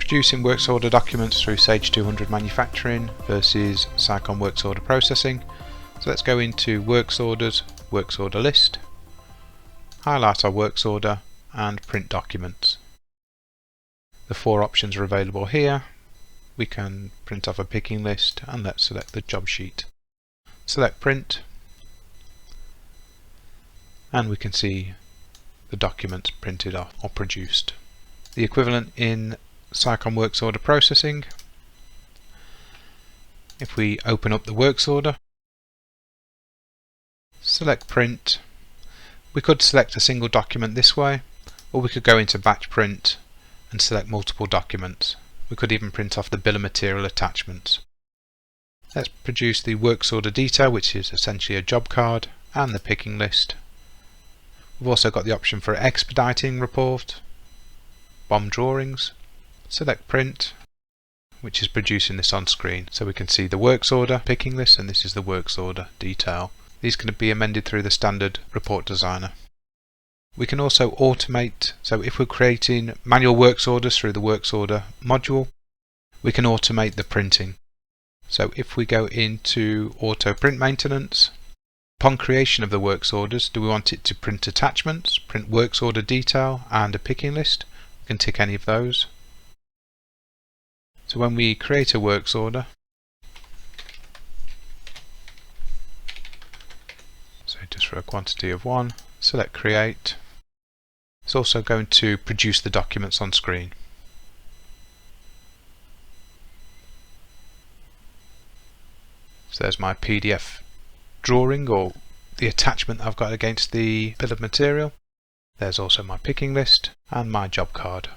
Producing works order documents through Sage 200 Manufacturing versus Sicon works order processing. So let's go into works orders, works order list, highlight our works order and print documents. The four options are available here. We can print off a picking list and let's select the job sheet. Select print and we can see the documents printed off or produced. The equivalent in Sicon works order processing, if we open up the works order, select print, we could select a single document this way, or we could go into batch print and select multiple documents. We could even print off the bill of material attachments. Let's produce the works order detail, which is essentially a job card, and the picking list. We've also got the option for expediting report, BOM drawings. Select print, which is producing this on screen, so we can see the works order picking list, and this is the works order detail. These can be amended through the standard report designer. We can also automate, so if we're creating manual works orders through the works order module, we can automate the printing. So if we go into auto print maintenance, upon creation of the works orders, do we want it to print attachments, print works order detail and a picking list? We can tick any of those. So when we create a works order, so just for a quantity of 1, select create. It's also going to produce the documents on screen. So there's my PDF drawing, or the attachment I've got against the bill of material. There's also my picking list and my job card.